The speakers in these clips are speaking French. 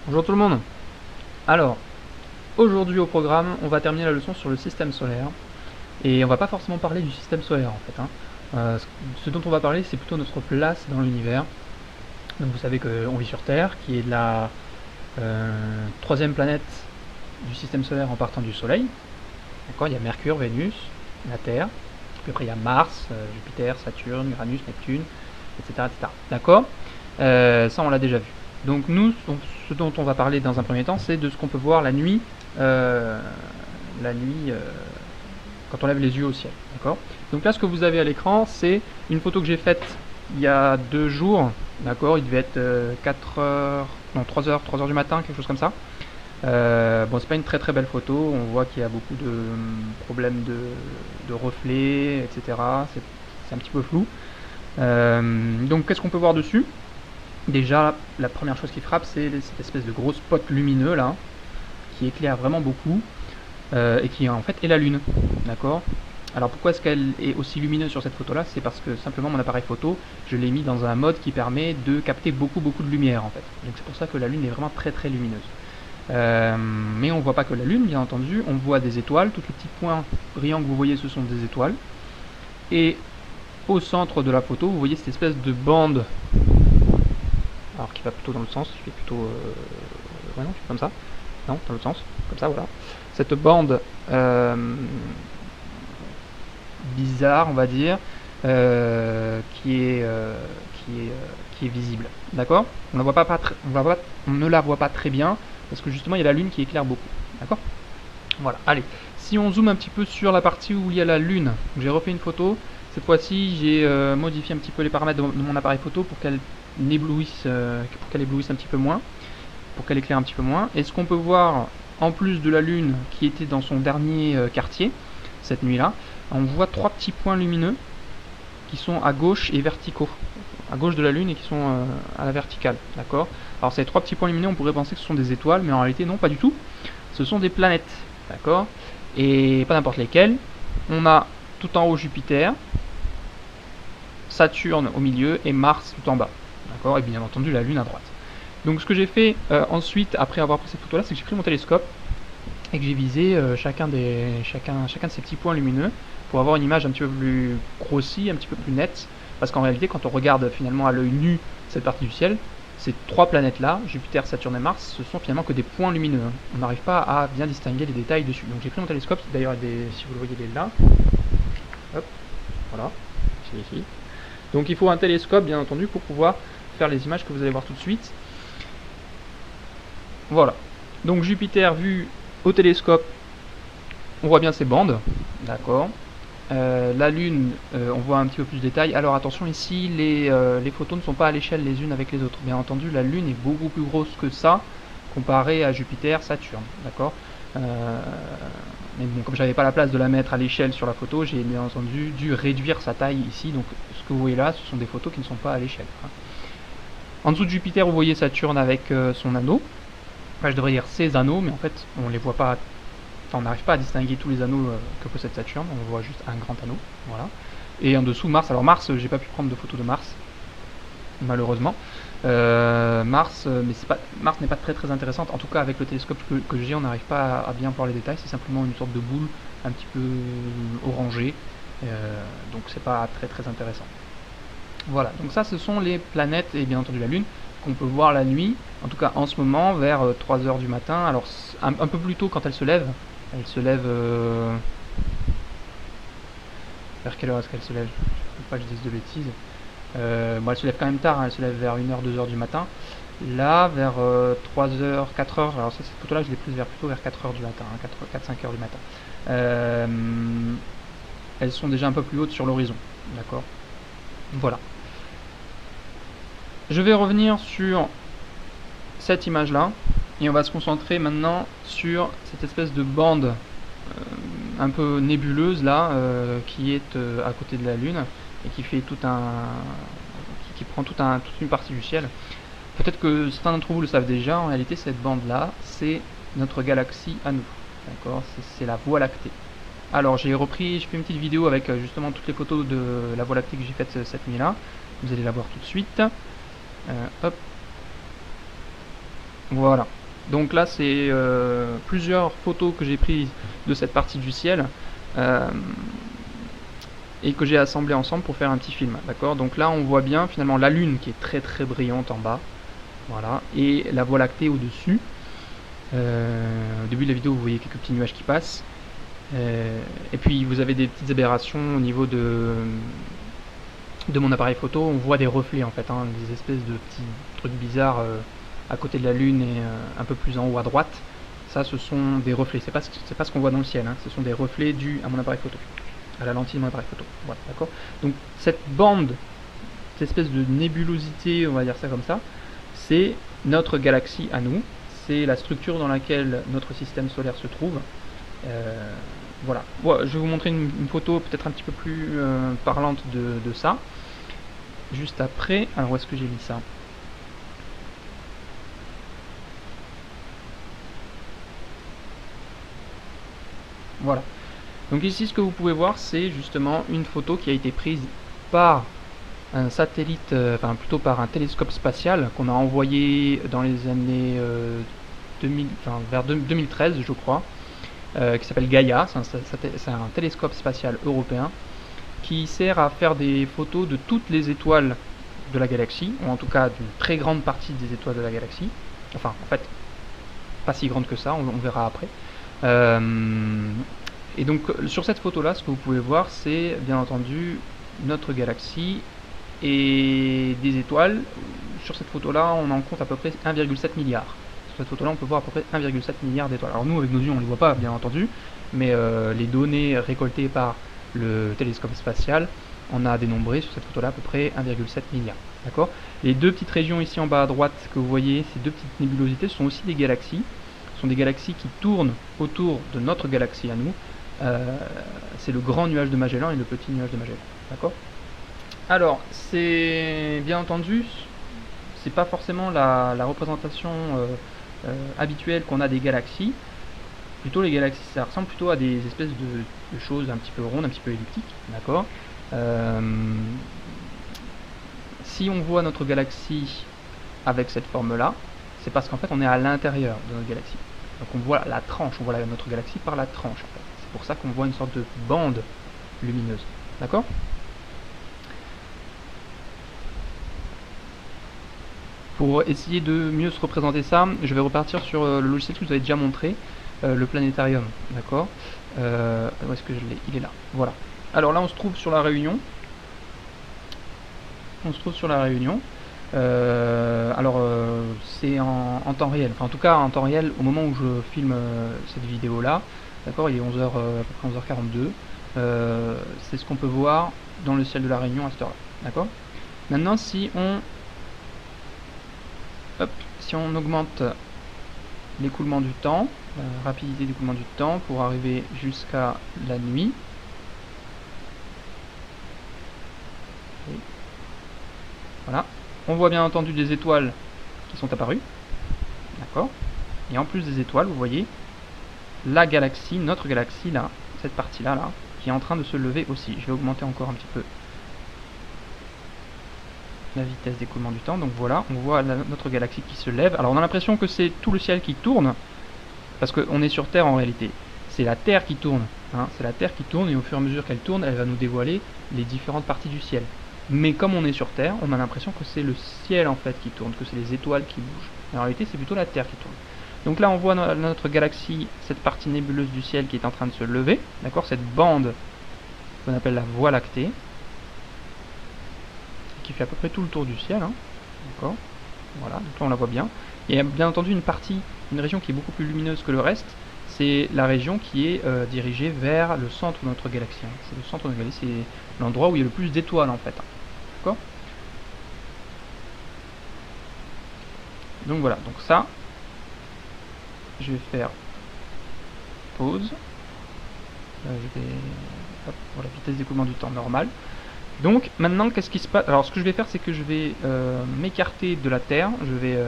Bonjour tout le monde. Alors, aujourd'hui au programme, on va terminer la leçon sur le système solaire. Et on va pas forcément parler du système solaire en fait. Ce dont on va parler, c'est plutôt notre place dans l'univers. Donc vous savez qu'on vit sur Terre, qui est la troisième planète du système solaire en partant du Soleil. D'accord, il y a Mercure, Vénus, la Terre. Puis après il y a Mars, Jupiter, Saturne, Uranus, Neptune, etc. etc. D'accord. Ça on l'a déjà vu. Donc nous, ce dont on va parler dans un premier temps, c'est de ce qu'on peut voir la nuit, euh, la nuit quand on lève les yeux au ciel. D'accord. Donc là, ce que vous avez à l'écran, c'est une photo que j'ai faite il y a 2 jours. D'accord. Il devait être 4 heures, non 3 heures du matin, quelque chose comme ça. Bon, c'est pas une très très belle photo. On voit qu'il y a beaucoup de problèmes de reflets, etc. C'est un petit peu flou. Donc qu'est-ce qu'on peut voir dessus? Déjà, la première chose qui frappe, c'est cette espèce de gros spot lumineux là, qui éclaire vraiment beaucoup, et qui en fait est la Lune. D'accord. Alors pourquoi est-ce qu'elle est aussi lumineuse sur cette photo là? C'est parce que simplement mon appareil photo, je l'ai mis dans un mode qui permet de capter beaucoup de lumière en fait. Donc c'est pour ça que la Lune est vraiment très très lumineuse. Mais on ne voit pas que la Lune, bien entendu, on voit des étoiles. Tous les petits points brillants que vous voyez, ce sont des étoiles. Et au centre de la photo, vous voyez cette espèce de bande, alors qui va plutôt dans le sens, je fais plutôt... ouais non, je fais comme ça. Non, dans l'autre sens, comme ça, voilà. Cette bande bizarre, on va dire, qui est visible. D'accord. On, on ne la voit pas très bien, parce que justement, il y a la Lune qui éclaire beaucoup. D'accord. Voilà, allez. Si on zoome un petit peu sur la partie où il y a la Lune, j'ai refait une photo. Cette fois-ci, j'ai modifié un petit peu les paramètres de mon appareil photo pour qu'elle éblouisse un petit peu moins, pour qu'elle éclaire un petit peu moins. Et ce qu'on peut voir, en plus de la Lune qui était dans son dernier quartier, cette nuit-là, on voit 3 petits points lumineux qui sont à gauche et verticaux. À gauche de la Lune et qui sont à la verticale. D'accord. Alors ces 3 petits points lumineux, on pourrait penser que ce sont des étoiles, mais en réalité non, pas du tout. Ce sont des planètes. D'accord. Et pas n'importe lesquelles. On a tout en haut Jupiter, Saturne au milieu et Mars tout en bas. D'accord. Et bien entendu la Lune à droite. Donc ce que j'ai fait ensuite, après avoir pris cette photo là, c'est que j'ai pris mon télescope et que j'ai visé chacun de ces petits points lumineux pour avoir une image un petit peu plus grossie, un petit peu plus nette, parce qu'en réalité quand on regarde finalement à l'œil nu cette partie du ciel, ces 3 planètes là, Jupiter, Saturne et Mars, ce sont finalement que des points lumineux. On n'arrive pas à bien distinguer les détails dessus. Donc j'ai pris mon télescope, d'ailleurs si vous le voyez, il est là. Hop, voilà, c'est ici. Donc il faut un télescope bien entendu pour pouvoir faire les images que vous allez voir tout de suite. Voilà. Donc Jupiter vu au télescope, on voit bien ces bandes. D'accord. La Lune, on voit un petit peu plus de détails. Alors attention, ici, les photos ne sont pas à l'échelle les unes avec les autres. Bien entendu, la Lune est beaucoup plus grosse que ça, comparée à Jupiter, Saturne. D'accord. Mais bon, comme j'avais pas la place de la mettre à l'échelle sur la photo, j'ai bien entendu dû réduire sa taille ici. Donc ce que vous voyez là, ce sont des photos qui ne sont pas à l'échelle. En dessous de Jupiter, vous voyez Saturne avec son anneau. Enfin, je devrais dire ses anneaux, mais en fait, on les voit pas. Enfin, on n'arrive pas à distinguer tous les anneaux que possède Saturne. On voit juste un grand anneau. Voilà. Et en dessous, Mars. Alors Mars, j'ai pas pu prendre de photos de Mars, malheureusement. Mars n'est pas très intéressante. En tout cas, avec le télescope que j'ai, on n'arrive pas à bien voir les détails. C'est simplement une sorte de boule un petit peu orangée. Donc c'est pas très intéressant. Voilà, donc ça ce sont les planètes et bien entendu la Lune qu'on peut voir la nuit, en tout cas en ce moment vers 3 heures du matin. Alors un peu plus tôt quand elle se lève, vers quelle heure est-ce qu'elle se lève? Je ne veux pas que je dise de bêtises. Bon, elle se lève quand même tard, hein, elle se lève vers 1h, 2h du matin. Là, vers 3h, 4h, alors ça, cette photo-là, je l'ai prise plutôt vers 4h du matin, hein, 4-5h du matin. Elles sont déjà un peu plus hautes sur l'horizon, d'accord. Voilà. Je vais revenir sur cette image-là, et on va se concentrer maintenant sur cette espèce de bande un peu nébuleuse là, qui est à côté de la Lune, et qui fait qui prend toute une partie du ciel. Peut-être que certains d'entre vous le savent déjà, en réalité cette bande-là, c'est notre galaxie à nous. D'accord. C'est la Voie lactée. Alors j'ai fait une petite vidéo avec justement toutes les photos de la Voie lactée que j'ai faites cette nuit-là. Vous allez la voir tout de suite. Hop. Voilà. Donc là, c'est plusieurs photos que j'ai prises de cette partie du ciel et que j'ai assemblées ensemble pour faire un petit film. D'accord. Donc là, on voit bien finalement la Lune qui est très très brillante en bas. Voilà. Et la Voie lactée au-dessus. Au début de la vidéo, vous voyez quelques petits nuages qui passent. Et puis vous avez des petites aberrations au niveau de mon appareil photo. On voit des reflets en fait, hein, des espèces de petits trucs bizarres à côté de la Lune et un peu plus en haut à droite. Ça, ce sont des reflets. C'est pas ce qu'on voit dans le ciel. Hein. Ce sont des reflets dus à mon appareil photo, à la lentille de mon appareil photo. Voilà, d'accord. Donc cette bande, cette espèce de nébulosité, on va dire ça comme ça, c'est notre galaxie à nous. C'est la structure dans laquelle notre système solaire se trouve. Voilà. Bon, je vais vous montrer une photo peut-être un petit peu plus parlante de ça. Juste après. Alors, où est-ce que j'ai mis ça? Voilà. Donc ici, ce que vous pouvez voir, c'est justement une photo qui a été prise par un satellite, enfin plutôt par un télescope spatial qu'on a envoyé dans les années 2000, enfin, vers 2013, je crois, qui s'appelle Gaia. C'est un télescope spatial européen qui sert à faire des photos de toutes les étoiles de la galaxie, ou en tout cas d'une très grande partie des étoiles de la galaxie. Enfin, en fait, pas si grande que ça, on verra après. Et donc, sur cette photo-là, ce que vous pouvez voir, c'est bien entendu notre galaxie et des étoiles. Sur cette photo-là, on en compte à peu près 1,7 milliard. Sur cette photo-là, on peut voir à peu près 1,7 milliard d'étoiles. Alors nous, avec nos yeux, on ne les voit pas, bien entendu, mais les données récoltées par le télescope spatial, on a dénombré sur cette photo-là à peu près 1,7 milliard. D'accord. Les deux petites régions ici en bas à droite que vous voyez, ces deux petites nébulosités, ce sont aussi des galaxies. Ce sont des galaxies qui tournent autour de notre galaxie à nous. C'est le grand nuage de Magellan et le petit nuage de Magellan. D'accord. Alors, c'est bien entendu, c'est pas forcément la représentation habituelle qu'on a des galaxies. Plutôt les galaxies, ça ressemble plutôt à des espèces de choses un petit peu rondes, un petit peu elliptiques, d'accord. Si on voit notre galaxie avec cette forme-là, c'est parce qu'en fait on est à l'intérieur de notre galaxie. Donc on voit la tranche, on voit notre galaxie par la tranche en fait. C'est pour ça qu'on voit une sorte de bande lumineuse, d'accord. Pour essayer de mieux se représenter ça, je vais repartir sur le logiciel que je vous avais déjà montré, le planétarium, d'accord. Où est-ce que je l'ai? Il est là, voilà. Alors là on se trouve sur la Réunion. C'est en temps réel, enfin en tout cas en temps réel au moment où je filme cette vidéo là, d'accord, il est 11h, à peu près 11h42, c'est ce qu'on peut voir dans le ciel de la Réunion à cette heure là, d'accord. Maintenant si on augmente l'écoulement du temps, la rapidité d'écoulement du temps pour arriver jusqu'à la nuit, voilà, on voit bien entendu des étoiles qui sont apparues, d'accord, et en plus des étoiles, vous voyez la galaxie, notre galaxie là, cette partie là, qui est en train de se lever aussi. Je vais augmenter encore un petit peu la vitesse d'écoulement du temps. Donc voilà, on voit notre galaxie qui se lève. Alors on a l'impression que c'est tout le ciel qui tourne, parce qu'on est sur Terre en réalité. C'est la Terre qui tourne, hein, c'est la Terre qui tourne, et au fur et à mesure qu'elle tourne, elle va nous dévoiler les différentes parties du ciel. Mais comme on est sur Terre, on a l'impression que c'est le ciel en fait qui tourne, que c'est les étoiles qui bougent. Mais en réalité, c'est plutôt la Terre qui tourne. Donc là, on voit notre galaxie, cette partie nébuleuse du ciel qui est en train de se lever, d'accord, cette bande qu'on appelle la Voie lactée, qui fait à peu près tout le tour du ciel, hein, d'accord. Voilà, donc là on la voit bien. Il y a bien entendu une région qui est beaucoup plus lumineuse que le reste. C'est la région qui est dirigée vers le centre de notre galaxie. Hein. C'est le centre de notre galaxie, c'est l'endroit où il y a le plus d'étoiles en fait. Hein. D'accord. Donc voilà, donc ça, je vais faire pause. Je vais, hop, voilà, vitesse d'écoulement du temps normale. Donc maintenant, qu'est-ce qui se passe? Alors ce que je vais faire, c'est que je vais m'écarter de la Terre. Je vais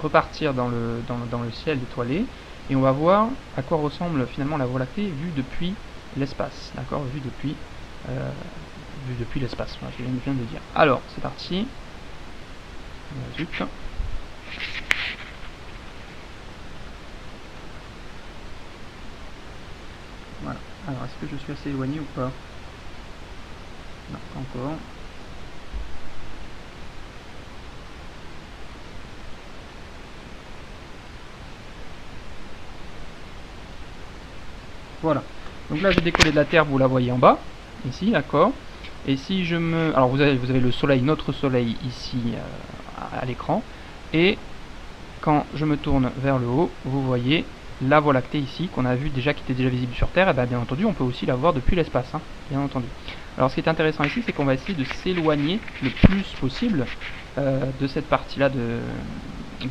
repartir dans le ciel étoilé, et on va voir à quoi ressemble finalement la Voie lactée vue depuis l'espace, d'accord, vue depuis l'espace, voilà, je viens de le dire. Alors c'est parti, zut, Alors, est-ce que je suis assez éloigné ou pas? Non, pas encore. Voilà. Donc là, j'ai décollé de la Terre, vous la voyez en bas, ici, d'accord. Et si je me... Alors, vous avez le soleil, notre soleil, ici, à l'écran. Et quand je me tourne vers le haut, vous voyez la Voie lactée ici, qu'on a vu déjà, qui était déjà visible sur Terre. Et bien entendu, on peut aussi la voir depuis l'espace, hein, bien entendu. Alors, ce qui est intéressant ici, c'est qu'on va essayer de s'éloigner le plus possible de cette partie-là de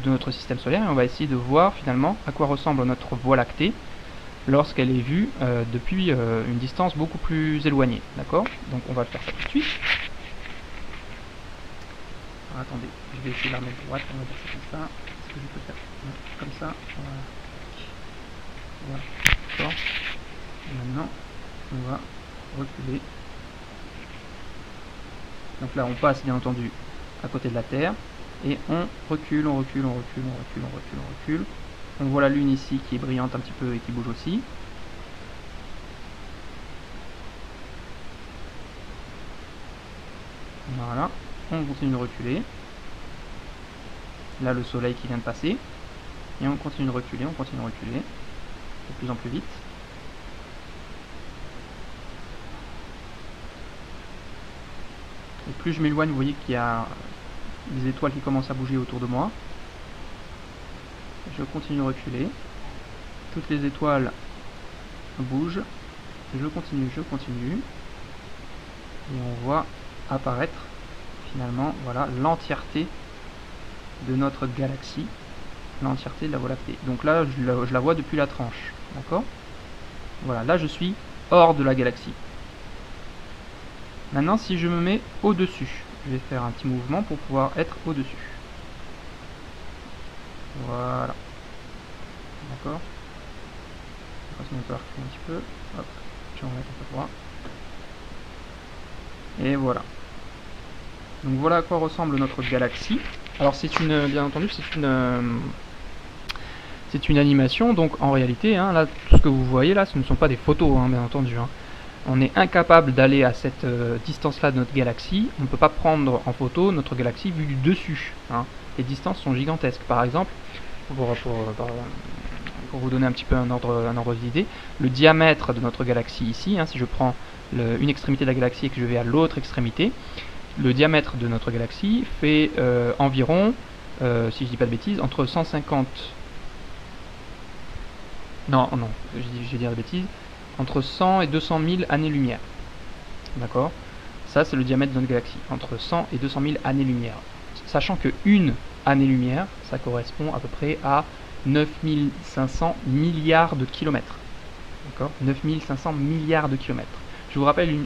notre système solaire. Et on va essayer de voir, finalement, à quoi ressemble notre Voie lactée lorsqu'elle est vue depuis une distance beaucoup plus éloignée. D'accord? Donc on va faire ça tout de suite. Alors, attendez, je vais essayer de la remettre droite, on va dire ça comme ça. Est-ce que je peux faire comme ça? Voilà. D'accord. Maintenant, on va reculer. Donc là, on passe bien entendu à côté de la Terre. Et on recule, on recule, on recule, on recule, on recule, on recule. On voit la Lune ici qui est brillante un petit peu et qui bouge aussi. Voilà, on continue de reculer. Là, le soleil qui vient de passer. Et on continue de reculer, on continue de reculer. De plus en plus vite. Et plus je m'éloigne, vous voyez qu'il y a des étoiles qui commencent à bouger autour de moi. Je continue de reculer. Toutes les étoiles bougent. Je continue, je continue. Et on voit apparaître finalement, voilà, l'entièreté de notre galaxie, l'entièreté de la Voie lactée. Donc là, je la vois depuis la tranche, d'accord? Voilà, là je suis hors de la galaxie. Maintenant, si je me mets au-dessus, je vais faire un petit mouvement pour pouvoir être au-dessus. Voilà. D'accord? On va se mettre un petit peu. Hop, je vais en mettre un peu droit. Et voilà. Donc voilà à quoi ressemble notre galaxie. Alors c'est une, bien entendu, c'est une animation, donc en réalité, hein, là, tout ce que vous voyez là, ce ne sont pas des photos, hein, bien entendu. Hein. On est incapable d'aller à cette distance-là de notre galaxie. On ne peut pas prendre en photo notre galaxie vue du dessus. Hein. Les distances sont gigantesques. Par exemple, pour vous donner un petit peu un ordre d'idée, le diamètre de notre galaxie ici, hein, si je prends une extrémité de la galaxie et que je vais à l'autre extrémité, le diamètre de notre galaxie fait environ, si je dis pas de bêtises, entre 150... Non, je vais dire de bêtises, entre 100 et 200 000 années-lumière. D'accord? Ça, c'est le diamètre de notre galaxie, entre 100 et 200 000 années-lumière. Sachant que une année-lumière, ça correspond à peu près à 9500 milliards de kilomètres. D'accord? 9500 milliards de kilomètres. Je vous rappelle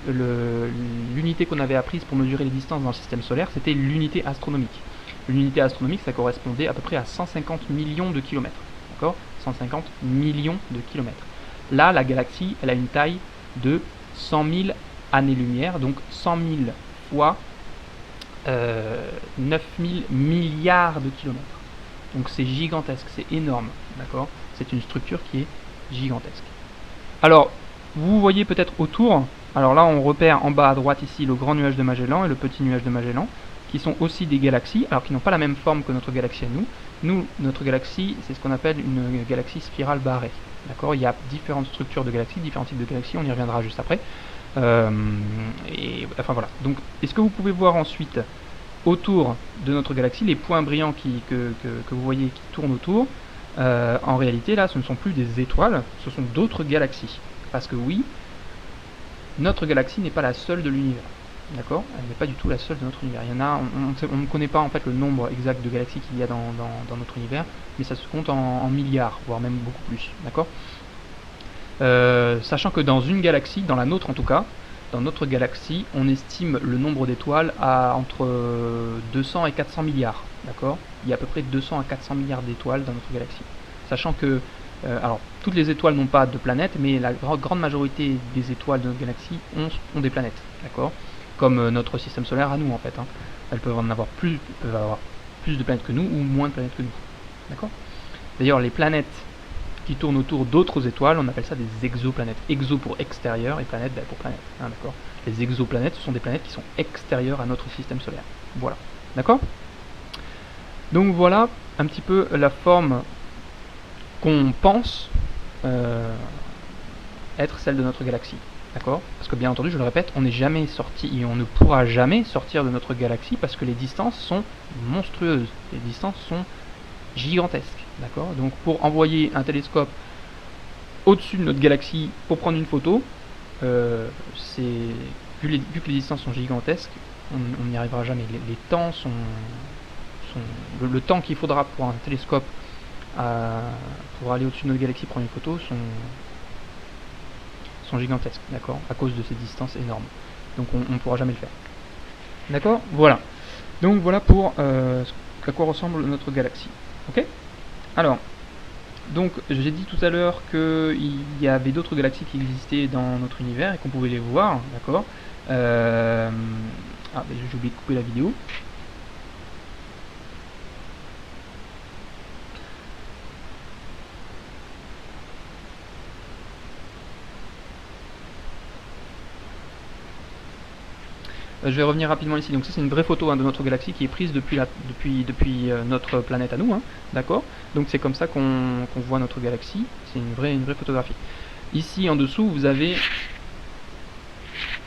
l'unité qu'on avait apprise pour mesurer les distances dans le système solaire, c'était l'unité astronomique. L'unité astronomique, ça correspondait à peu près à 150 millions de kilomètres. D'accord? 150 millions de kilomètres. Là, la galaxie, elle a une taille de 100 000 années-lumière, donc 100 000 fois 9 000 milliards de kilomètres. Donc c'est gigantesque, c'est énorme. D'accord? C'est une structure qui est gigantesque. Alors, vous voyez peut-être autour, alors là on repère en bas à droite ici le grand nuage de Magellan et le petit nuage de Magellan, qui sont aussi des galaxies, alors qui n'ont pas la même forme que notre galaxie à nous. Nous, notre galaxie, c'est ce qu'on appelle une galaxie spirale barrée. D'accord? Il y a différentes structures de galaxies, différents types de galaxies, on y reviendra juste après. Enfin voilà. Donc, est-ce que vous pouvez voir ensuite, autour de notre galaxie, les points brillants que vous voyez qui tournent autour? En réalité, là, ce ne sont plus des étoiles, ce sont d'autres galaxies. Parce que oui, notre galaxie n'est pas la seule de l'univers. D'accord? Elle n'est pas du tout la seule de notre univers. Il y en a, on ne connaît pas en fait le nombre exact de galaxies qu'il y a dans notre univers, mais ça se compte en milliards, voire même beaucoup plus. D'accord? Sachant que dans une galaxie, dans la nôtre en tout cas, dans notre galaxie, on estime le nombre d'étoiles à entre 200 et 400 milliards. D'accord? Il y a à peu près 200 à 400 milliards d'étoiles dans notre galaxie. Sachant que, alors, toutes les étoiles n'ont pas de planètes, mais la grande majorité des étoiles de notre galaxie ont des planètes. D'accord? Comme notre système solaire à nous en fait. Hein. Elles peuvent avoir plus de planètes que nous ou moins de planètes que nous. D'accord? D'ailleurs, les planètes qui tournent autour d'autres étoiles, on appelle ça des exoplanètes. Exo pour extérieur et planète pour planète. Hein, d'accord. Les exoplanètes, ce sont des planètes qui sont extérieures à notre système solaire. Voilà. D'accord. Donc voilà un petit peu la forme qu'on pense être celle de notre galaxie. D'accord. Parce que bien entendu, je le répète, on n'est jamais sorti et on ne pourra jamais sortir de notre galaxie parce que les distances sont monstrueuses. Les distances sont gigantesques. D'accord. Donc pour envoyer un télescope au-dessus de notre galaxie pour prendre une photo, vu que les distances sont gigantesques, on n'y arrivera jamais. Les temps sont le temps qu'il faudra pour un télescope pour aller au-dessus de notre galaxie prendre une photo sont gigantesques, d'accord, à cause de ces distances énormes. Donc on ne pourra jamais le faire. D'accord. Voilà. Donc voilà pour à quoi ressemble notre galaxie. Ok. Alors, donc j'ai dit tout à l'heure qu'il y avait d'autres galaxies qui existaient dans notre univers et qu'on pouvait les voir, d'accord. J'ai oublié de couper la vidéo. Je vais revenir rapidement ici. Donc ça c'est une vraie photo de notre galaxie qui est prise depuis notre planète à nous, d'accord. Donc c'est comme ça qu'on voit notre galaxie. C'est une vraie photographie. Ici en dessous vous avez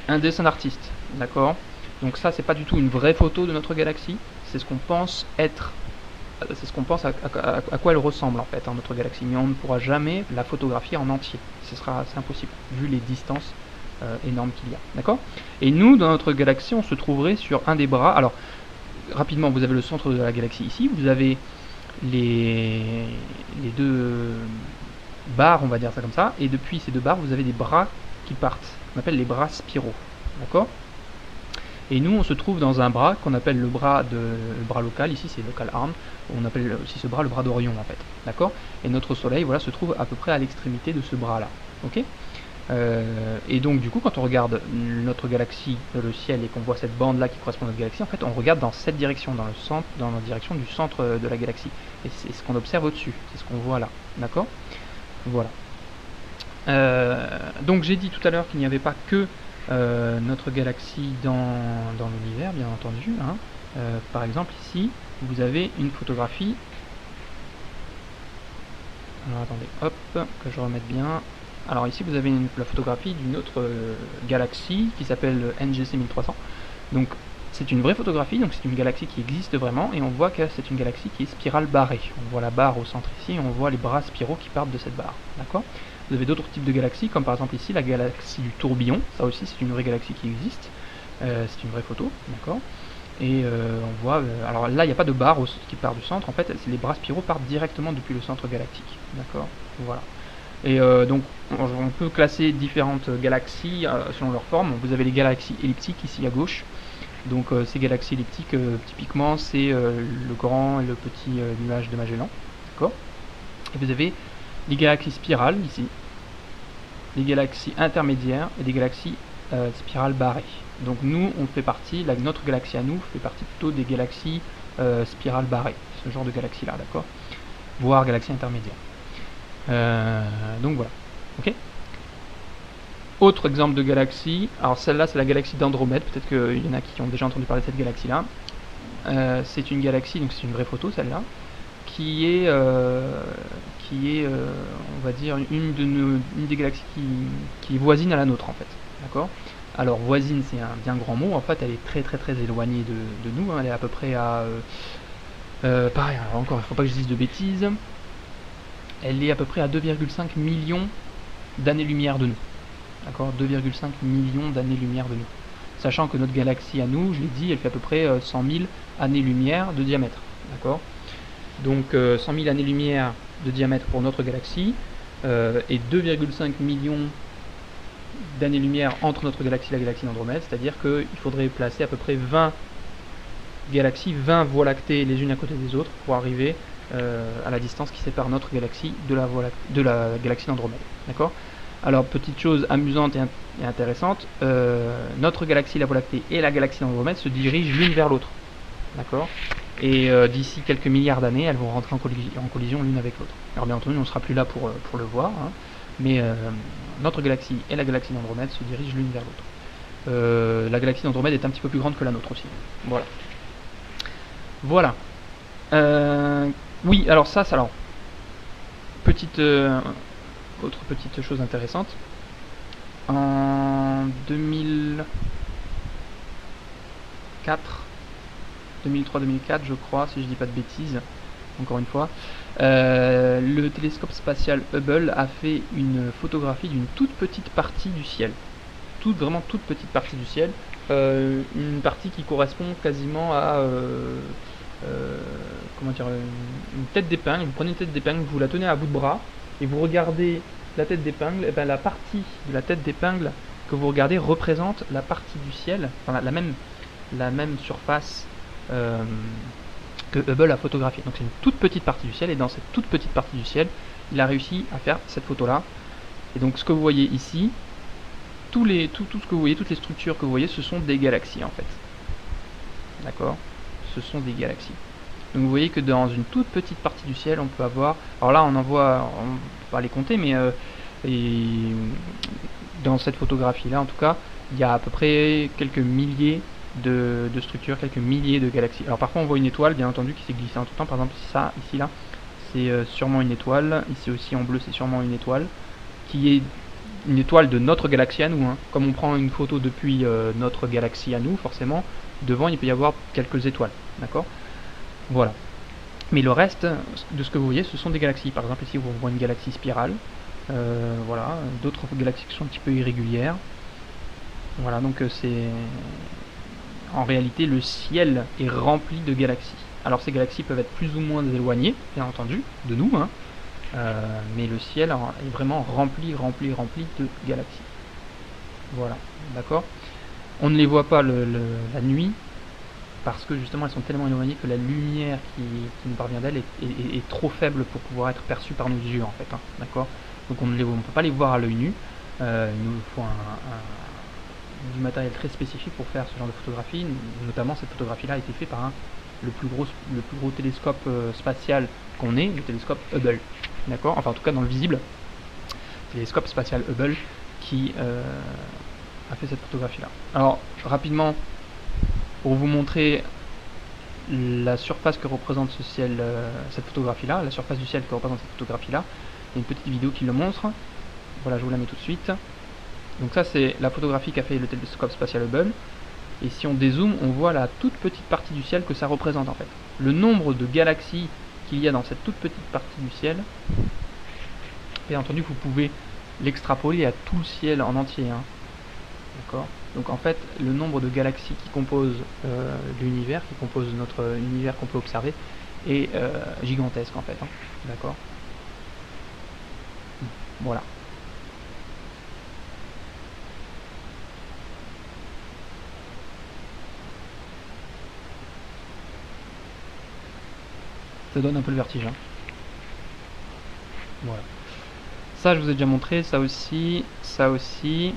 un dessin d'artiste, d'accord. Donc ça c'est pas du tout une vraie photo de notre galaxie. C'est ce qu'on pense être. C'est ce qu'on pense à quoi elle ressemble en fait, notre galaxie. Mais on ne pourra jamais la photographier en entier. C'est impossible vu les distances énorme qu'il y a, d'accord. Et nous, dans notre galaxie, on se trouverait sur un des bras. Alors, rapidement, vous avez le centre de la galaxie ici, vous avez les deux barres, on va dire ça comme ça, et depuis ces deux barres, vous avez des bras qui partent, on appelle les bras spiraux, d'accord. Et nous, on se trouve dans un bras qu'on appelle le bras local, ici c'est local arm, on appelle aussi ce bras le bras d'Orion en fait, d'accord. Et notre soleil, voilà, se trouve à peu près à l'extrémité de ce bras là, ok. Et donc du coup quand on regarde notre galaxie dans le ciel et qu'on voit cette bande là qui correspond à notre galaxie, en fait on regarde dans cette direction, dans la direction du centre de la galaxie, et c'est ce qu'on observe au-dessus, c'est ce qu'on voit là, d'accord. Voilà. Donc j'ai dit tout à l'heure qu'il n'y avait pas que notre galaxie dans l'univers, bien entendu, hein. Par exemple ici vous avez une photographie, alors attendez, hop, que je remette bien. Alors ici vous avez la photographie d'une autre galaxie qui s'appelle NGC 1300. Donc c'est une vraie photographie, donc c'est une galaxie qui existe vraiment, et on voit que c'est une galaxie qui est spirale barrée. On voit la barre au centre ici, et on voit les bras spiraux qui partent de cette barre. D'accord. Vous avez d'autres types de galaxies, comme par exemple ici la galaxie du tourbillon. Ça aussi c'est une vraie galaxie qui existe. C'est une vraie photo, d'accord. Et on voit, alors là il n'y a pas de barre qui part du centre, en fait les bras spiraux partent directement depuis le centre galactique. D'accord. Voilà. Et donc on peut classer différentes galaxies selon leur forme. Vous avez les galaxies elliptiques ici à gauche. Donc ces galaxies elliptiques, typiquement c'est le grand et le petit nuage de Magellan. D'accord. Et vous avez les galaxies spirales ici, les galaxies intermédiaires et les galaxies spirales barrées. Donc nous on fait partie, notre galaxie à nous fait partie plutôt des galaxies spirales barrées, ce genre de galaxies là, d'accord, voire galaxies intermédiaires. Donc voilà, ok. Autre exemple de galaxie, alors celle-là c'est la galaxie d'Andromède, peut-être qu'il y en a qui ont déjà entendu parler de cette galaxie là. C'est une galaxie, donc c'est une vraie photo celle-là, qui est on va dire une des galaxies qui est voisine à la nôtre en fait, d'accord. Alors voisine c'est un bien grand mot, en fait elle est très éloignée de nous, hein. Elle est à peu près à pareil, alors encore il ne faut pas que je dise de bêtises, elle est à peu près à 2,5 millions d'années-lumière de nous. D'accord, 2,5 millions d'années-lumière de nous. Sachant que notre galaxie à nous, je l'ai dit, elle fait à peu près 100 000 années-lumière de diamètre. D'accord. Donc 100 000 années-lumière de diamètre pour notre galaxie et 2,5 millions d'années-lumière entre notre galaxie et la galaxie d'Andromède. C'est-à-dire qu'il faudrait placer à peu près 20 galaxies, 20 voies lactées les unes à côté des autres pour arriver à la distance qui sépare notre galaxie de la galaxie d'Andromède. D'accord. Alors, petite chose amusante et intéressante, notre galaxie, la Voie lactée, et la galaxie d'Andromède se dirigent l'une vers l'autre. D'accord. et d'ici quelques milliards d'années, elles vont rentrer en collision l'une avec l'autre. Alors bien entendu, on ne sera plus là pour le voir, hein, mais notre galaxie et la galaxie d'Andromède se dirigent l'une vers l'autre. La galaxie d'Andromède est un petit peu plus grande que la nôtre aussi. Voilà. Voilà. Oui, alors ça, alors, autre petite chose intéressante. En 2003-2004, je crois, si je dis pas de bêtises, encore une fois, le télescope spatial Hubble a fait une photographie d'une toute petite partie du ciel. Vraiment toute petite partie du ciel. Une partie qui correspond quasiment à comment dire, une tête d'épingle. Vous prenez une tête d'épingle, vous la tenez à bout de bras et vous regardez la tête d'épingle. Et ben, la partie de la tête d'épingle que vous regardez représente la partie du ciel, enfin la même surface que Hubble a photographiée. Donc c'est une toute petite partie du ciel, et dans cette toute petite partie du ciel, il a réussi à faire cette photo là. Et donc ce que vous voyez ici, tout ce que vous voyez, toutes les structures que vous voyez, ce sont des galaxies en fait. D'accord? Ce sont des galaxies. Donc vous voyez que dans une toute petite partie du ciel, on peut avoir... Alors là, on peut pas les compter, mais dans cette photographie-là, en tout cas, il y a à peu près quelques milliers de structures, quelques milliers de galaxies. Alors parfois, on voit une étoile, bien entendu, qui s'est glissée entre temps. Par exemple, ça, ici, là, c'est sûrement une étoile. Ici aussi, en bleu, c'est sûrement une étoile, qui est une étoile de notre galaxie à nous, hein. Comme on prend une photo depuis notre galaxie à nous, forcément, devant il peut y avoir quelques étoiles, d'accord? Voilà. Mais le reste de ce que vous voyez, ce sont des galaxies. Par exemple, ici, vous voyez une galaxie spirale. Voilà, d'autres galaxies qui sont un petit peu irrégulières. Voilà, donc c'est... En réalité, le ciel est rempli de galaxies. Alors ces galaxies peuvent être plus ou moins éloignées, bien entendu, de nous, hein. Mais le ciel est vraiment rempli de galaxies. Voilà, d'accord? On ne les voit pas la nuit, parce que justement elles sont tellement éloignées que la lumière qui nous parvient d'elles est trop faible pour pouvoir être perçue par nos yeux en fait, hein, d'accord? Donc on ne peut pas les voir à l'œil nu. Il nous faut du matériel très spécifique pour faire ce genre de photographie. Notamment cette photographie là a été faite par le plus gros télescope spatial qu'on ait, le télescope Hubble, d'accord? Enfin en tout cas dans le visible, télescope spatial Hubble qui a fait cette photographie là. Alors rapidement, pour vous montrer la surface que représente ce ciel, cette photographie-là, la surface du ciel que représente cette photographie-là, il y a une petite vidéo qui le montre. Voilà, je vous la mets tout de suite. Donc ça, c'est la photographie qu'a fait le télescope spatial Hubble. Et si on dézoome, on voit la toute petite partie du ciel que ça représente en fait. Le nombre de galaxies qu'il y a dans cette toute petite partie du ciel, bien entendu, vous pouvez l'extrapoler à tout le ciel en entier, hein. D'accord? Donc en fait, le nombre de galaxies qui composent l'univers, qui composent notre univers qu'on peut observer, est gigantesque en fait, hein. D'accord? Voilà. Ça donne un peu le vertige, hein. Voilà. Ça, je vous ai déjà montré, ça aussi, ça aussi.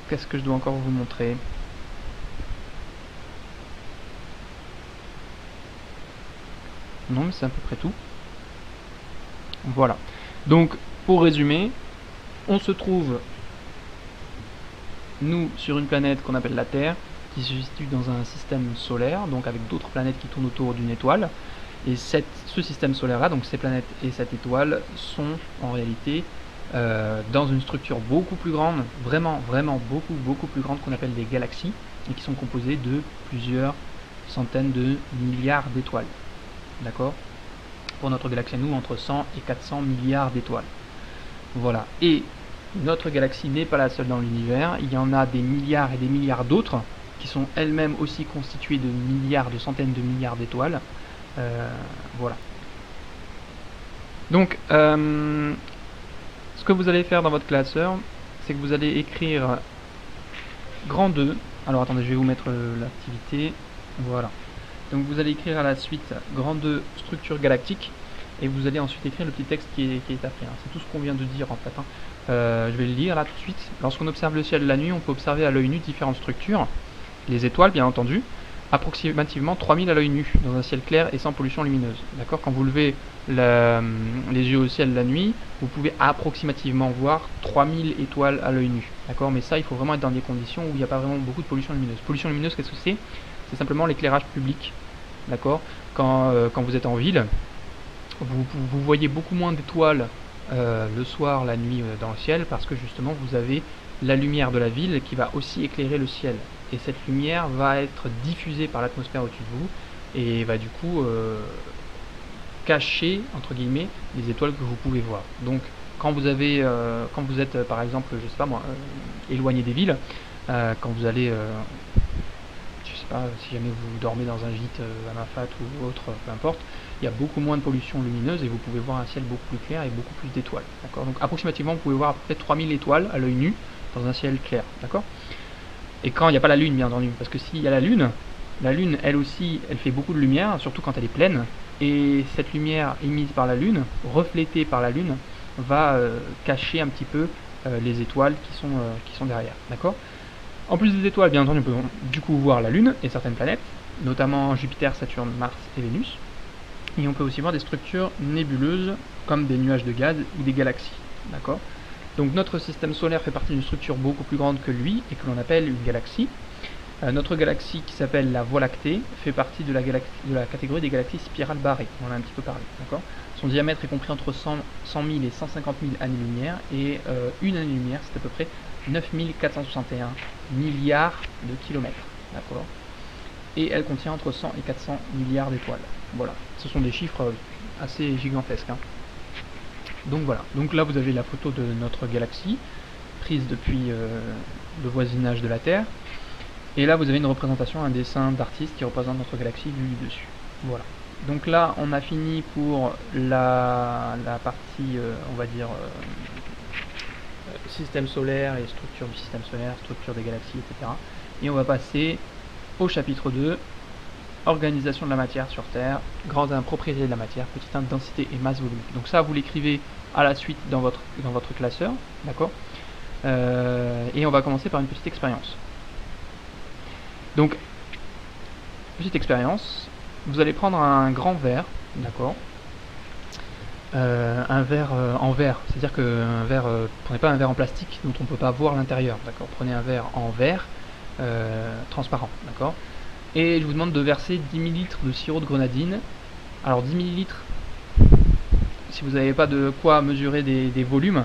Qu'est-ce que je dois encore vous montrer? Non, mais c'est à peu près tout. Voilà. Donc, pour résumer, on se trouve, nous, sur une planète qu'on appelle la Terre, qui se situe dans un système solaire, donc avec d'autres planètes qui tournent autour d'une étoile. Et ce système solaire-là, donc ces planètes et cette étoile, sont en réalité dans une structure beaucoup plus grande, vraiment beaucoup plus grande, qu'on appelle des galaxies, et qui sont composées de plusieurs centaines de milliards d'étoiles. D'accord? Pour notre galaxie à nous, entre 100 et 400 milliards d'étoiles. Voilà. Et notre galaxie n'est pas la seule dans l'univers, il y en a des milliards et des milliards d'autres, qui sont elles-mêmes aussi constituées de milliards, de centaines de milliards d'étoiles. Voilà. Donc, ce que vous allez faire dans votre classeur, c'est que vous allez écrire grand 2. Alors attendez, je vais vous mettre l'activité. Voilà. Donc vous allez écrire à la suite grand 2 structure galactique, et vous allez ensuite écrire le petit texte qui est après, hein. C'est tout ce qu'on vient de dire en fait, hein. Je vais le lire là tout de suite. Lorsqu'on observe le ciel la nuit, on peut observer à l'œil nu différentes structures. les étoiles bien entendu, approximativement 3000 à l'œil nu, dans un ciel clair et sans pollution lumineuse. D'accord. Quand vous levez les yeux au ciel la nuit, vous pouvez approximativement voir 3000 étoiles à l'œil nu. D'accord. Mais ça, il faut vraiment être dans des conditions où il n'y a pas vraiment beaucoup de pollution lumineuse. Pollution lumineuse, qu'est-ce que c'est? C'est simplement l'éclairage public. D'accord. Quand vous êtes en ville, vous voyez beaucoup moins d'étoiles le soir, la nuit dans le ciel, parce que justement vous avez la lumière de la ville qui va aussi éclairer le ciel. Et cette lumière va être diffusée par l'atmosphère au-dessus de vous et va du coup cacher, entre guillemets, les étoiles que vous pouvez voir. Donc quand vous êtes par exemple, je sais pas moi, éloigné des villes, quand vous allez je sais pas, si jamais vous dormez dans un gîte à Mafat ou autre, peu importe, il y a beaucoup moins de pollution lumineuse et vous pouvez voir un ciel beaucoup plus clair et beaucoup plus d'étoiles. D'accord. Donc approximativement, vous pouvez voir à peu près 3000 étoiles à l'œil nu dans un ciel clair. D'accord. Et quand il n'y a pas la lune, bien entendu, parce que s'il y a la lune, elle aussi, elle fait beaucoup de lumière, surtout quand elle est pleine, et cette lumière émise par la lune, reflétée par la lune, va cacher un petit peu les étoiles qui sont derrière. D'accord. En plus des étoiles, bien entendu, on peut du coup voir la Lune et certaines planètes, notamment Jupiter, Saturne, Mars et Vénus. Et on peut aussi voir des structures nébuleuses, comme des nuages de gaz ou des galaxies. D'accord. Donc notre système solaire fait partie d'une structure beaucoup plus grande que lui, et que l'on appelle une galaxie. Notre galaxie, qui s'appelle la Voie lactée, fait partie de la catégorie des galaxies spirales barrées. On en a un petit peu parlé. D'accord. Son diamètre est compris entre 100 000 et 150 000 années-lumière, et une année-lumière, c'est à peu près 9461 milliards de kilomètres. D'accord. Et elle contient entre 100 et 400 milliards d'étoiles. Voilà, ce sont des chiffres assez gigantesques. Hein. Donc voilà, donc là vous avez la photo de notre galaxie, prise depuis le voisinage de la Terre. Et là vous avez une représentation, un dessin d'artiste qui représente notre galaxie vue du dessus. Voilà. Donc là on a fini pour la partie, on va dire, système solaire et structure du système solaire, structure des galaxies, etc. Et on va passer au chapitre 2, organisation de la matière sur Terre, grande 1, propriété de la matière, petite 1, densité et masse volumique. Donc ça, vous l'écrivez à la suite dans votre classeur, d'accord. Et on va commencer par une petite expérience. Donc, petite expérience, vous allez prendre un grand verre, d'accord. Un verre en verre, c'est-à-dire qu'un verre, prenez pas un verre en plastique dont on ne peut pas voir l'intérieur, d'accord. Prenez un verre en verre transparent, d'accord. Et je vous demande de verser 10 ml de sirop de grenadine. Alors 10 ml, si vous n'avez pas de quoi mesurer des volumes,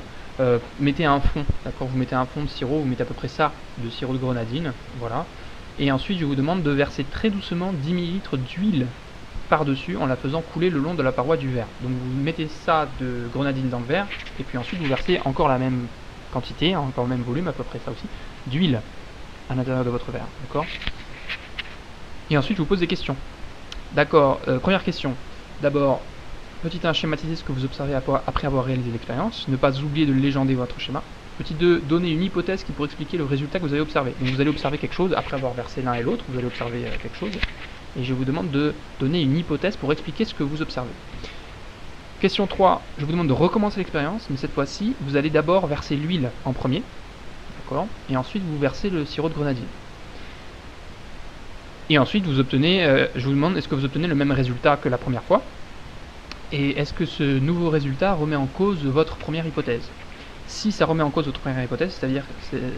mettez un fond, d'accord. Vous mettez un fond de sirop, vous mettez à peu près ça de sirop de grenadine, voilà. Et ensuite je vous demande de verser très doucement 10 ml d'huile par-dessus en la faisant couler le long de la paroi du verre. Donc vous mettez ça de grenadine dans le verre, et puis ensuite vous versez encore la même quantité, encore le même volume, à peu près ça aussi, d'huile à l'intérieur de votre verre, d'accord. Et ensuite je vous pose des questions. D'accord, première question. D'abord, petit 1, schématiser ce que vous observez après avoir réalisé l'expérience. Ne pas oublier de légender votre schéma. Petit 2, donner une hypothèse qui pourrait expliquer le résultat que vous avez observé. Donc vous allez observer quelque chose, après avoir versé l'un et l'autre, vous allez observer quelque chose. Et je vous demande de donner une hypothèse pour expliquer ce que vous observez. Question 3, je vous demande de recommencer l'expérience, mais cette fois-ci, vous allez d'abord verser l'huile en premier, d'accord, et ensuite vous versez le sirop de grenadine. Et ensuite, vous obtenez, je vous demande, est-ce que vous obtenez le même résultat que la première fois? Et est-ce que ce nouveau résultat remet en cause votre première hypothèse? Si ça remet en cause votre première hypothèse, c'est-à-dire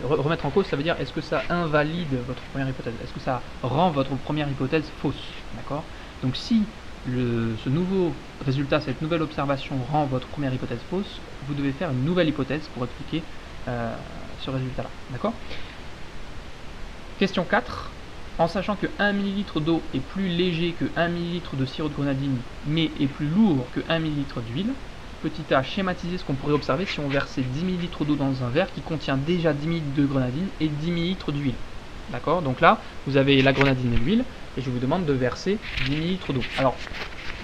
remettre en cause, ça veut dire est-ce que ça invalide votre première hypothèse? Est-ce que ça rend votre première hypothèse fausse? D'accord. Donc si ce nouveau résultat, cette nouvelle observation rend votre première hypothèse fausse, vous devez faire une nouvelle hypothèse pour expliquer ce résultat-là. D'accord. Question 4. En sachant que 1 ml d'eau est plus léger que 1 ml de sirop de grenadine, mais est plus lourd que 1 ml d'huile, petit a, schématiser ce qu'on pourrait observer si on versait 10 ml d'eau dans un verre qui contient déjà 10 ml de grenadine et 10 ml d'huile. D'accord. Donc là, vous avez la grenadine et l'huile, et je vous demande de verser 10 ml d'eau. Alors,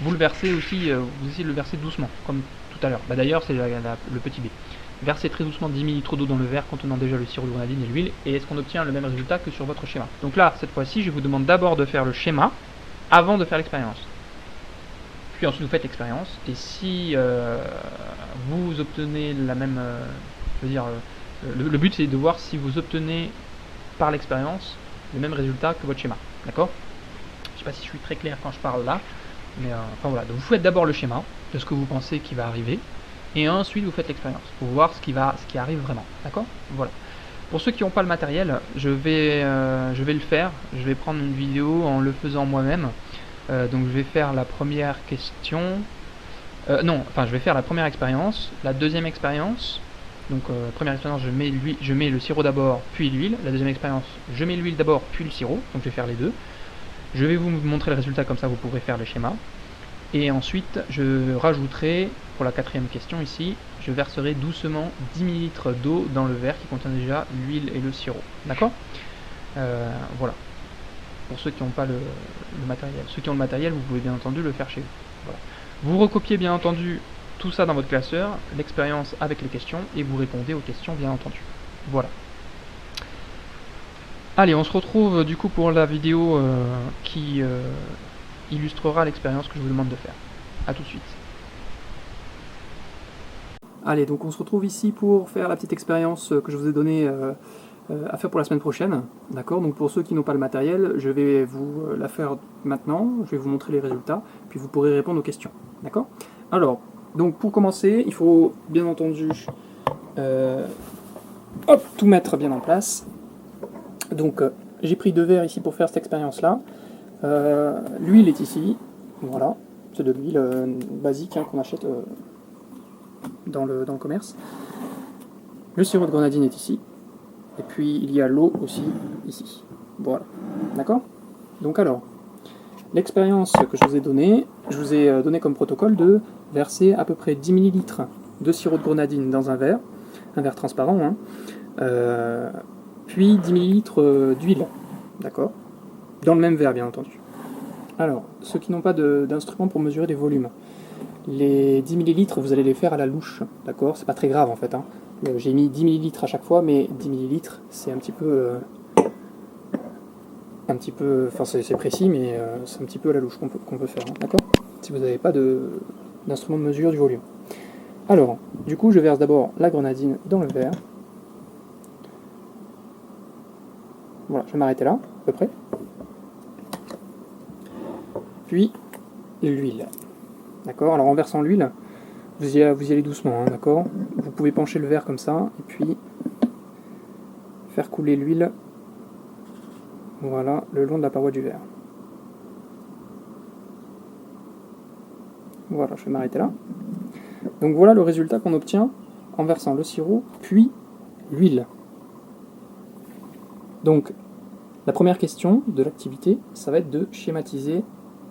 vous le versez aussi, vous essayez de le verser doucement, comme tout à l'heure. Bah, d'ailleurs, c'est le petit B. Versez très doucement 10 ml d'eau dans le verre contenant déjà le sirop de grenadine et l'huile, et est-ce qu'on obtient le même résultat que sur votre schéma? Donc là, cette fois-ci, je vous demande d'abord de faire le schéma avant de faire l'expérience. Puis ensuite vous faites l'expérience, et si vous obtenez la même, je veux dire, le but c'est de voir si vous obtenez par l'expérience le même résultat que votre schéma, d'accord? Je ne sais pas si je suis très clair quand je parle là, mais enfin voilà. Donc vous faites d'abord le schéma de ce que vous pensez qui va arriver, et ensuite vous faites l'expérience pour voir ce qui arrive vraiment, d'accord? Voilà. Pour ceux qui n'ont pas le matériel, je vais le faire. Je vais prendre une vidéo en le faisant moi-même. Donc je vais faire la première question. Non, enfin je vais faire la première expérience, la deuxième expérience. Donc première expérience, je mets le sirop d'abord, puis l'huile. La deuxième expérience, je mets l'huile d'abord, puis le sirop. Donc je vais faire les deux. Je vais vous montrer le résultat, comme ça vous pourrez faire les schémas. Et ensuite, je rajouterai, pour la quatrième question ici, je verserai doucement 10 ml d'eau dans le verre qui contient déjà l'huile et le sirop. D'accord? Voilà. Pour ceux qui n'ont pas le matériel. Ceux qui ont le matériel, vous pouvez bien entendu le faire chez vous. Voilà. Vous recopiez bien entendu tout ça dans votre classeur, l'expérience avec les questions, et vous répondez aux questions bien entendu. Voilà. Allez, on se retrouve du coup pour la vidéo qui illustrera l'expérience que je vous demande de faire. A tout de suite. Allez, donc on se retrouve ici pour faire la petite expérience que je vous ai donnée à faire pour la semaine prochaine. D'accord? Donc pour ceux qui n'ont pas le matériel, je vais vous la faire maintenant, je vais vous montrer les résultats, puis vous pourrez répondre aux questions. D'accord? Alors, donc pour commencer, il faut bien entendu tout mettre bien en place. Donc j'ai pris 2 verres ici pour faire cette expérience-là. L'huile est ici, voilà, c'est de l'huile basique qu'on achète dans le commerce. Le sirop de grenadine est ici, et puis il y a l'eau aussi ici. Voilà, d'accord? Donc alors, l'expérience que je vous ai donnée, comme protocole de verser à peu près 10 ml de sirop de grenadine dans un verre transparent, hein, puis 10 ml d'huile, d'accord? Dans le même verre, bien entendu. Alors, ceux qui n'ont pas d'instrument pour mesurer les volumes, les 10 ml, vous allez les faire à la louche, d'accord? C'est pas très grave en fait, hein. J'ai mis 10 ml à chaque fois, mais 10 ml, c'est un petit peu... enfin c'est précis, mais c'est un petit peu à la louche qu'on peut faire, hein, d'accord? Si vous n'avez pas d'instrument de mesure du volume. Alors, du coup, je verse d'abord la grenadine dans le verre. Voilà, je vais m'arrêter là, à peu près. Puis, l'huile. D'accord? Alors, en versant l'huile, vous y allez doucement, hein, d'accord? Vous pouvez pencher le verre comme ça, et puis faire couler l'huile, voilà, le long de la paroi du verre. Voilà, je vais m'arrêter là. Donc voilà le résultat qu'on obtient en versant le sirop, puis l'huile. Donc, la première question de l'activité, ça va être de schématiser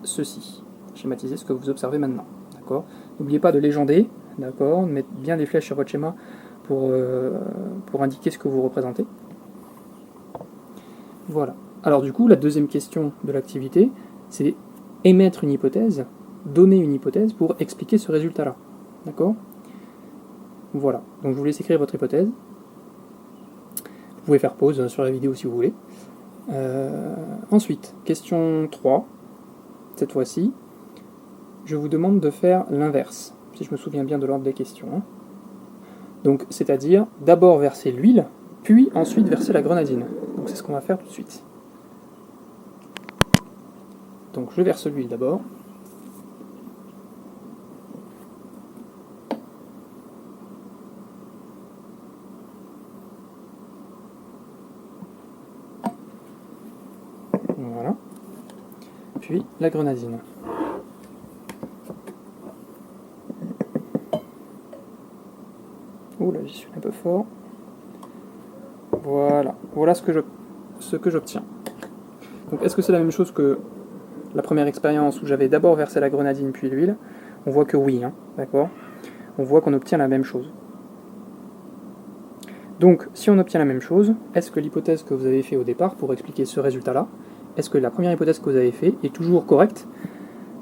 ceci. Schématiser ce que vous observez maintenant. D'accord? N'oubliez pas de légender, d'accord? Mettre bien des flèches sur votre schéma pour indiquer ce que vous représentez. Voilà. Alors du coup, la deuxième question de l'activité, c'est émettre une hypothèse, donner une hypothèse pour expliquer ce résultat-là. D'accord? Voilà. Donc je vous laisse écrire votre hypothèse. Vous pouvez faire pause sur la vidéo si vous voulez. Ensuite, question 3. Cette fois-ci, je vous demande de faire l'inverse, si je me souviens bien de l'ordre des questions. Hein. Donc, c'est-à-dire d'abord verser l'huile, puis ensuite verser la grenadine. Donc c'est ce qu'on va faire tout de suite. Donc je verse l'huile d'abord. Voilà. Puis la grenadine. Ouh là, j'y suis un peu fort. Voilà. Voilà ce que j'obtiens. Donc est-ce que c'est la même chose que la première expérience où j'avais d'abord versé la grenadine puis l'huile? On voit que oui, hein, d'accord? On voit qu'on obtient la même chose. Donc, si on obtient la même chose, est-ce que l'hypothèse que vous avez faite au départ pour expliquer ce résultat-là, est-ce que la première hypothèse que vous avez faite est toujours correcte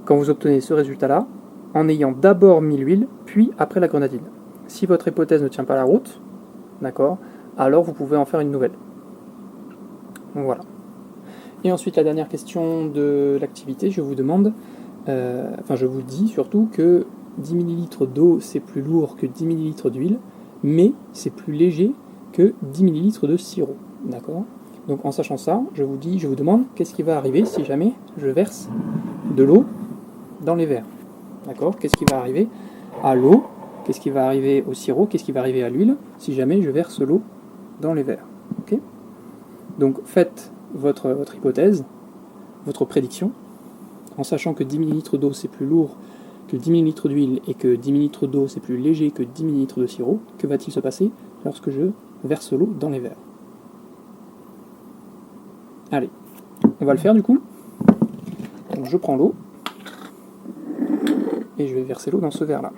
quand vous obtenez ce résultat-là en ayant d'abord mis l'huile, puis après la grenadine? Si votre hypothèse ne tient pas la route, d'accord, alors vous pouvez en faire une nouvelle. Voilà. Et ensuite, la dernière question de l'activité, je vous demande, je vous dis surtout que 10 ml d'eau, c'est plus lourd que 10 ml d'huile, mais c'est plus léger que 10 ml de sirop. D'accord? Donc en sachant ça, je vous demande qu'est-ce qui va arriver si jamais je verse de l'eau dans les verres. D'accord? Qu'est-ce qui va arriver à l'eau? Qu'est-ce qui va arriver au sirop? Qu'est-ce qui va arriver à l'huile si jamais je verse l'eau dans les verres? Okay? Donc faites votre hypothèse, votre prédiction, en sachant que 10 ml d'eau c'est plus lourd que 10 ml d'huile et que 10 ml d'eau c'est plus léger que 10 ml de sirop. Que va-t-il se passer lorsque je verse l'eau dans les verres? Allez, on va le faire du coup. Donc je prends l'eau et je vais verser l'eau dans ce verre là.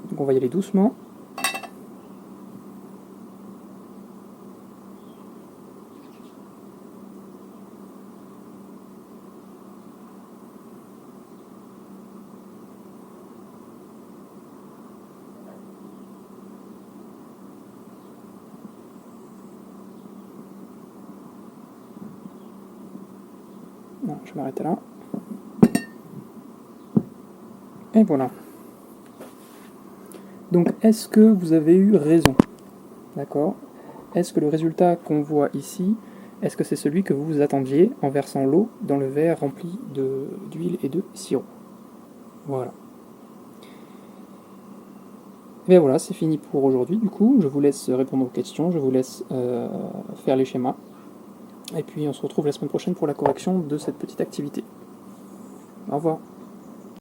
Donc on va y aller doucement. Non, je vais m'arrêter là. Et voilà. Donc, est-ce que vous avez eu raison? D'accord? Est-ce que le résultat qu'on voit ici, est-ce que c'est celui que vous vous attendiez en versant l'eau dans le verre rempli d'huile et de sirop? Voilà. Et bien voilà, c'est fini pour aujourd'hui. Du coup, je vous laisse répondre aux questions, je vous laisse faire les schémas. Et puis on se retrouve la semaine prochaine pour la correction de cette petite activité. Au revoir.